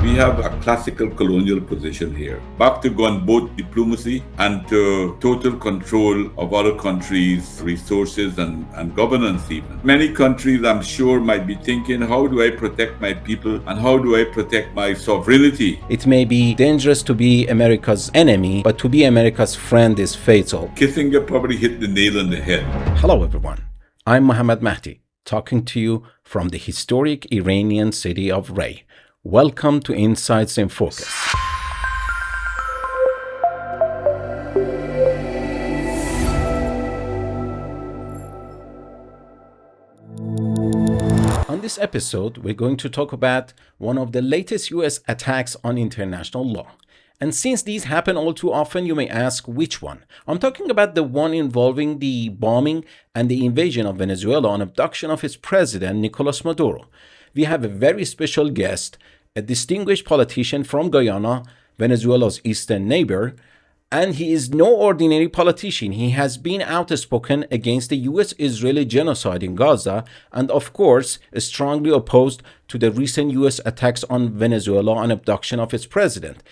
We have a classical colonial position here. Back to gunboat diplomacy and to total control of other countries' resources and governance even. Many countries, I'm sure, might be thinking, how do I protect my people and how do I protect my sovereignty? It may be dangerous to be America's enemy, but to be America's friend is fatal. Kissinger probably hit the nail on the head. Hello everyone, I'm Mohammad Mahdi, talking to you from the historic Iranian city of Ray. Welcome to Insights in Focus. On this episode, we're going to talk about one of the latest US attacks on international law. And since these happen all too often, you may ask which one. I'm talking about the one involving the bombing and the invasion of Venezuela on abduction of its president, Nicolas Maduro. We have a very special guest, a distinguished politician from Guyana, Venezuela's eastern neighbor, and he is no ordinary politician. He has been outspoken against the US-Israeli genocide in Gaza and, of course, strongly opposed to the recent US attacks on Venezuela on abduction of its president.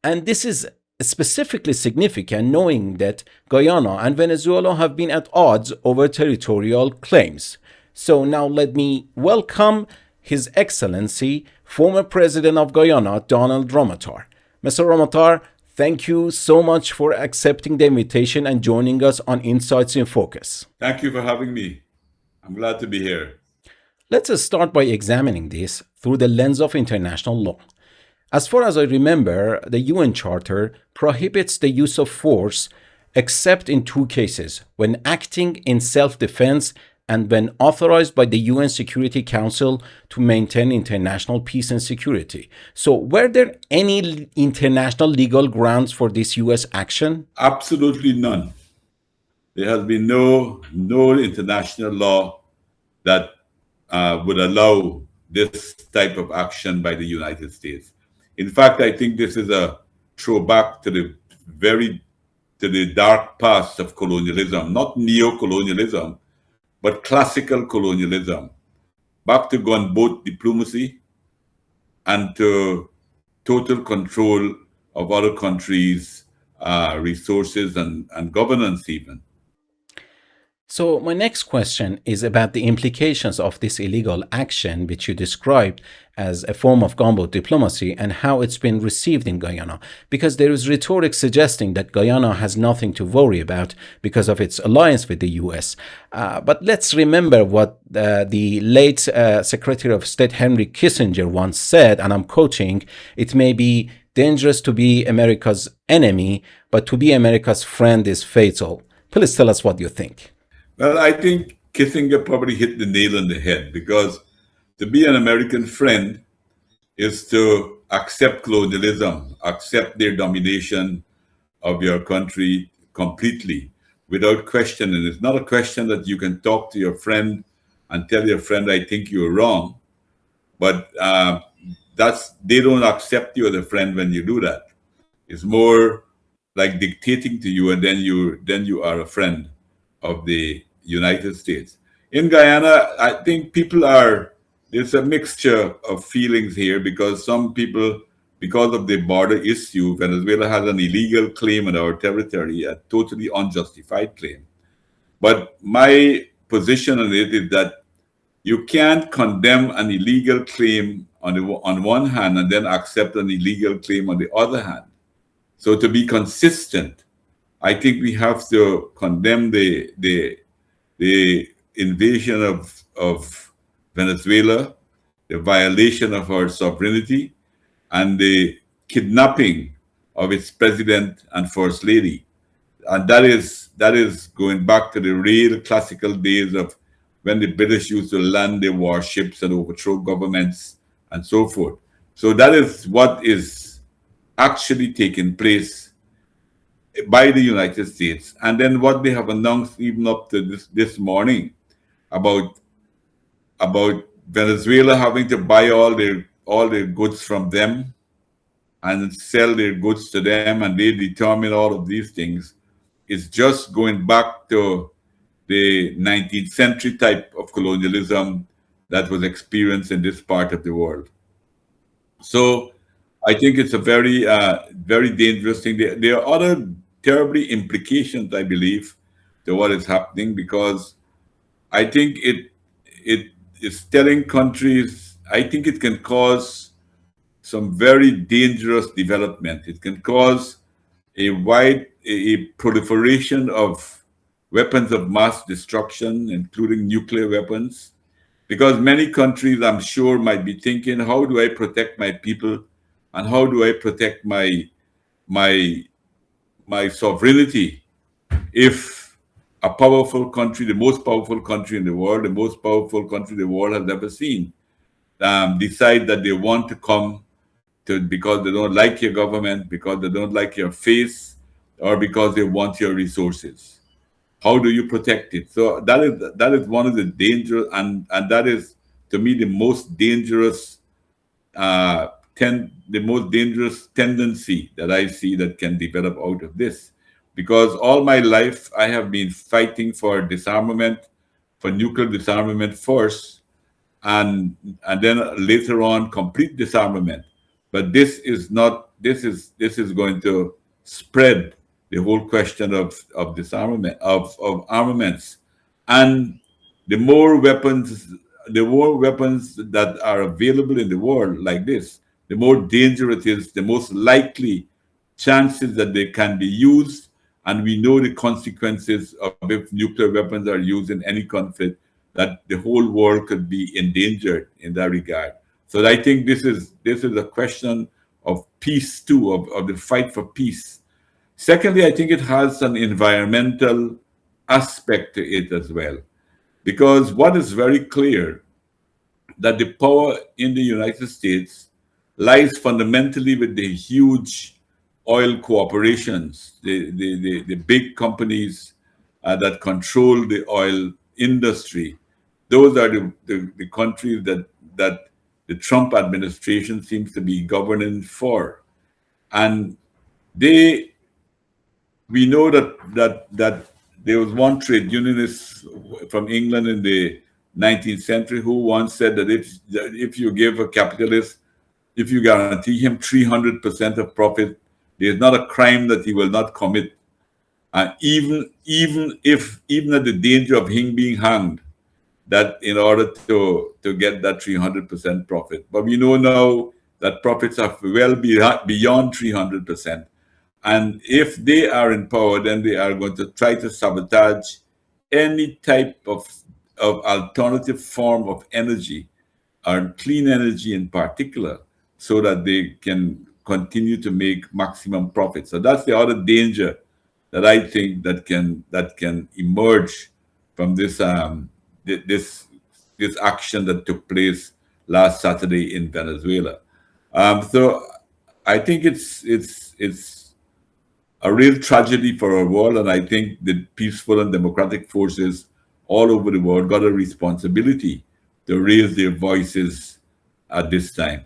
And this is specifically significant knowing that Guyana and Venezuela have been at odds over territorial claims. So now let me welcome His Excellency, former President of Guyana, Donald Ramotar. Mr. Ramotar, thank you so much for accepting the invitation and joining us on Insights in Focus. Thank you for having me. I'm glad to be here. Let's start by examining this through the lens of international law. As far as I remember, the UN Charter prohibits the use of force except in two cases, when acting in self-defense and when authorized by the UN Security Council to maintain international peace and security. So were there any international legal grounds for this US action? Absolutely none. There has been no international law that would allow this type of action by the United States. In fact, I think this is a throwback to the dark past of colonialism, not neo-colonialism, but classical colonialism. Back to gunboat diplomacy and to total control of other countries' resources and governance even. So my next question is about the implications of this illegal action, which you described as a form of gunboat diplomacy, and how it's been received in Guyana. Because there is rhetoric suggesting that Guyana has nothing to worry about because of its alliance with the US. But let's remember what the late Secretary of State Henry Kissinger once said, and I'm quoting, "It may be dangerous to be America's enemy, but to be America's friend is fatal." Please tell us what you think. Well, I think Kissinger probably hit the nail on the head, because to be an American friend is to accept colonialism, accept their domination of your country completely without question. And it's not a question that you can talk to your friend and tell your friend, I think you're wrong. But they don't accept you as a friend when you do that. It's more like dictating to you, and then you are a friend of the United States. In Guyana, I think there's a mixture of feelings here, because some people, because of the border issue, Venezuela has an illegal claim on our territory, a totally unjustified claim. But my position on it is that you can't condemn an illegal claim on one hand and then accept an illegal claim on the other hand. So to be consistent, I think we have to condemn the invasion of Venezuela, the violation of our sovereignty, and the kidnapping of its president and first lady. And that is going back to the real classical days of when the British used to land their warships and overthrow governments and so forth. So that is what is actually taking place by the United States. And then what they have announced even up to this morning about Venezuela having to buy all their goods from them and sell their goods to them, and they determine all of these things, is just going back to the 19th century type of colonialism that was experienced in this part of the world. So I think it's a very dangerous thing. There are other terribly implications, I believe, to what is happening, because I think it is telling countries. I think it can cause some very dangerous development. It can cause a proliferation of weapons of mass destruction, including nuclear weapons, because many countries, I'm sure, might be thinking, how do I protect my people, and how do I protect my my sovereignty if a powerful country, the most powerful country in the world, the most powerful country the world has ever seen, decide that they want to come to, because they don't like your government, because they don't like your face, or because they want your resources. How do you protect it? So that is one of the dangers, and that is, to me, the most dangerous the most dangerous tendency that I see that can develop out of this. Because all my life I have been fighting for disarmament, for nuclear disarmament first, and then later on complete disarmament. But this is not this is going to spread the whole question of disarmament, of armaments. And the more weapons the more weapons that are available in the world like this, the more dangerous it is, the most likely chances that they can be used. And we know the consequences of if nuclear weapons are used in any conflict, that the whole world could be endangered in that regard. So I think this is a question of peace too, of the fight for peace. Secondly, I think it has an environmental aspect to it as well. Because what is very clear, that the power in the United States lies fundamentally with the huge oil corporations, the big companies that control the oil industry. Those are the countries that the Trump administration seems to be governing for. And they we know that there was one trade unionist from England in the 19th century who once said that if you give a capitalist, if you guarantee him 300% of profit, there is not a crime that he will not commit, even at the danger of him being hanged, that in order to get that 300% profit. But we know now that profits are well beyond 300%. And if they are in power, then they are going to try to sabotage any type of alternative form of energy, or clean energy in particular, so that they can continue to make maximum profit. So that's the other danger that I think that can emerge from this this action that took place last Saturday in Venezuela. So I think it's a real tragedy for our world, and I think the peaceful and democratic forces all over the world got a responsibility to raise their voices at this time.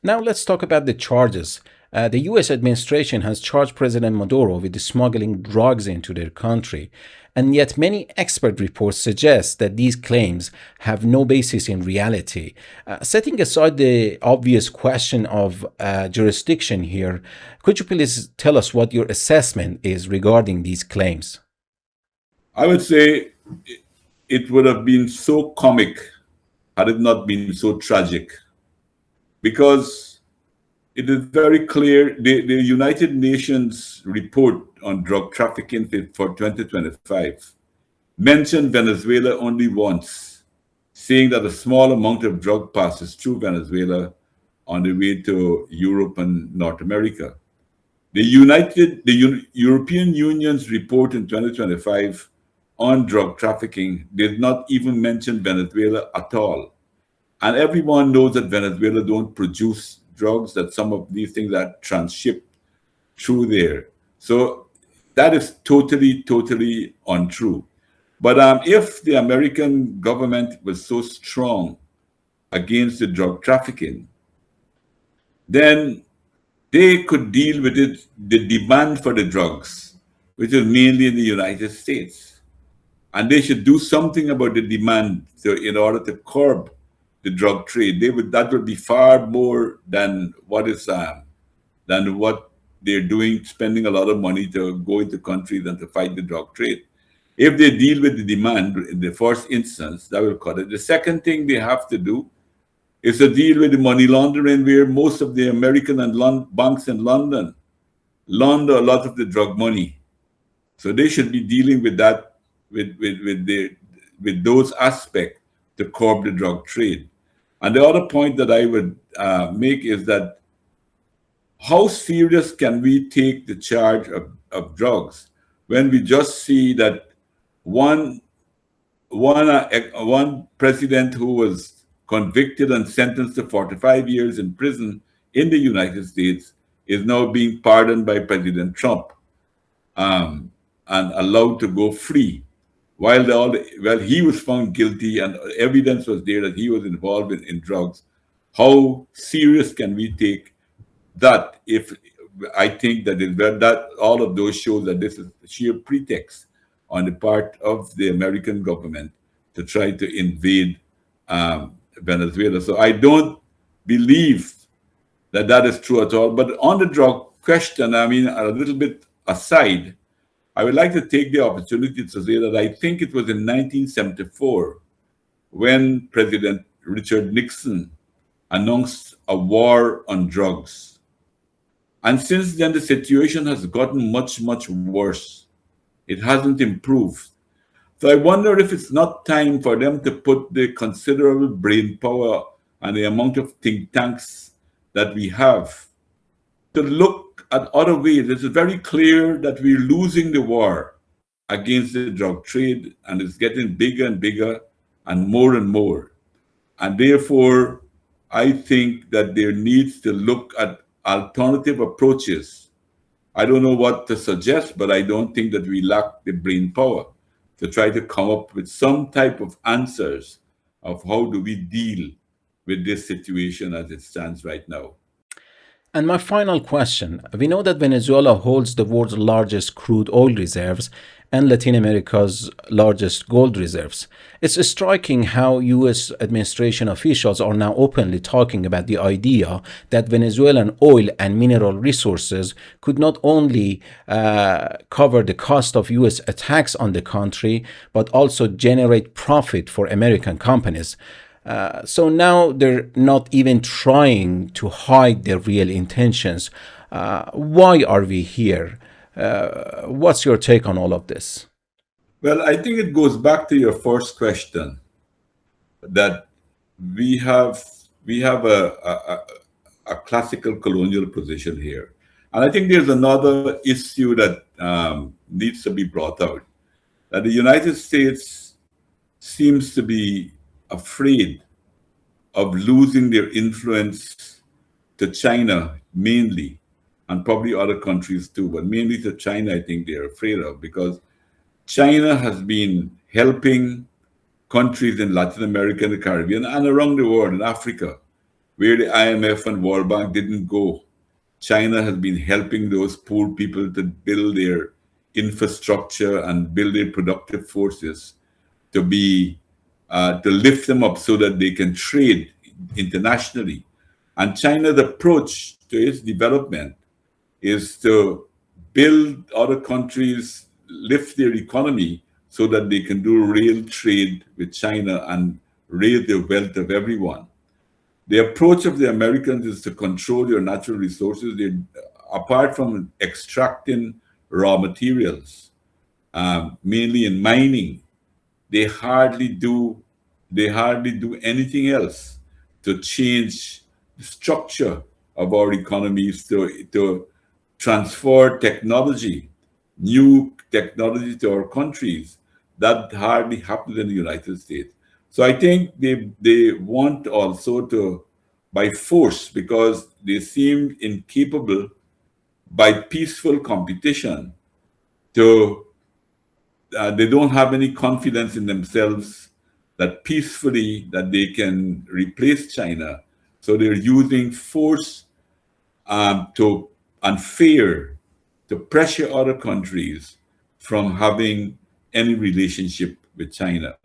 Now let's talk about the charges. The US administration has charged President Maduro with smuggling drugs into their country, and yet many expert reports suggest that these claims have no basis in reality. Setting aside the obvious question of jurisdiction here, could you please tell us what your assessment is regarding these claims? I would say it would have been so comic had it not been so tragic, because it is very clear. The United Nations report on drug trafficking for 2025 mentioned Venezuela only once, saying that a small amount of drug passes through Venezuela on the way to Europe and North America. The European Union's report in 2025 on drug trafficking did not even mention Venezuela at all. And everyone knows that Venezuela don't produce drugs, that some of these things are transshipped through there. So that is totally, totally untrue. But if the American government was so strong against the drug trafficking, then they could deal with it, the demand for the drugs, which is mainly in the United States. And they should do something about the demand, so in order to curb the drug trade. That would be far more than what they're doing, spending a lot of money to go into countries and to fight the drug trade. If they deal with the demand in the first instance, that will cut it. The second thing they have to do is to deal with the money laundering, where most of the American and banks in London launder a lot of the drug money. So they should be dealing with that, with those aspects to curb the drug trade. And the other point that I would make is that how serious can we take the charge of drugs when we just see that one one president who was convicted and sentenced to 45 years in prison in the United States is now being pardoned by President Trump, and allowed to go free, while he was found guilty and evidence was there that he was involved in drugs. How serious can we take that? If I think that all of those shows that this is sheer pretext on the part of the American government to try to invade Venezuela. So I don't believe that that is true at all. But on the drug question, I mean, a little bit aside, I would like to take the opportunity to say that I think it was in 1974 when President Richard Nixon announced a war on drugs. And since then, the situation has gotten much, much worse. It hasn't improved. So I wonder if it's not time for them to put the considerable brain power and the amount of think tanks that we have to look at other ways. It's very clear that we're losing the war against the drug trade, and it's getting bigger and bigger and more. And therefore, I think that there needs to look at alternative approaches. I don't know what to suggest, but I don't think that we lack the brain power to try to come up with some type of answers of how do we deal with this situation as it stands right now. And my final question, we know that Venezuela holds the world's largest crude oil reserves and Latin America's largest gold reserves. It's striking how US administration officials are now openly talking about the idea that Venezuelan oil and mineral resources could not only cover the cost of US attacks on the country, but also generate profit for American companies. So now they're not even trying to hide their real intentions. Why are we here? What's your take on all of this? Well, I think it goes back to your first question that we have a classical colonial position here, and I think there's another issue that needs to be brought out, that the United States seems to be afraid of losing their influence to China mainly, and probably other countries too, but mainly to China, I think they're afraid of, because China has been helping countries in Latin America and the Caribbean and around the world, in Africa, where the IMF and World Bank didn't go. China has been helping those poor people to build their infrastructure and build their productive forces to be to lift them up so that they can trade internationally. And China's approach to its development is to build other countries, lift their economy so that they can do real trade with China and raise the wealth of everyone. The approach of the Americans is to control your natural resources. Apart from extracting raw materials, mainly in mining, they hardly do anything else to change the structure of our economies, to transfer technology, new technology to our countries. That hardly happens in the United States. So I think they want also to, by force, because they seem incapable by peaceful competition to, they don't have any confidence in themselves that peacefully that they can replace China. So they're using force to and fear to pressure other countries from having any relationship with China.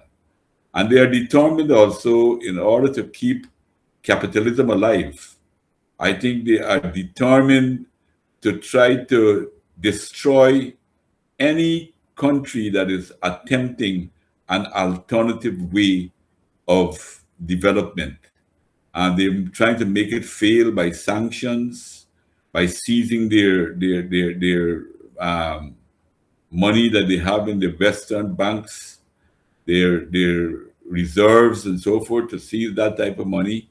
And they are determined also in order to keep capitalism alive. I think they are determined to try to destroy any country that is attempting an alternative way of development. And they're trying to make it fail by sanctions, by seizing their money that they have in the Western banks, their reserves and so forth, to seize that type of money,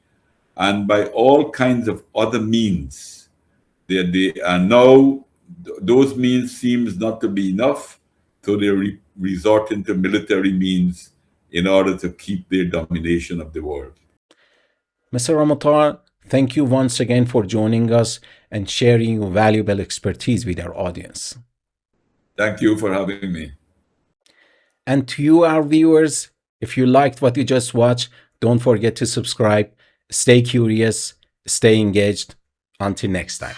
and by all kinds of other means. They are now, those means seems not to be enough, so they resorting to military means in order to keep their domination of the world. Mr. Ramotar, thank you once again for joining us and sharing your valuable expertise with our audience. Thank you for having me. And to you, our viewers, if you liked what you just watched, don't forget to subscribe. Stay curious, stay engaged. Until next time.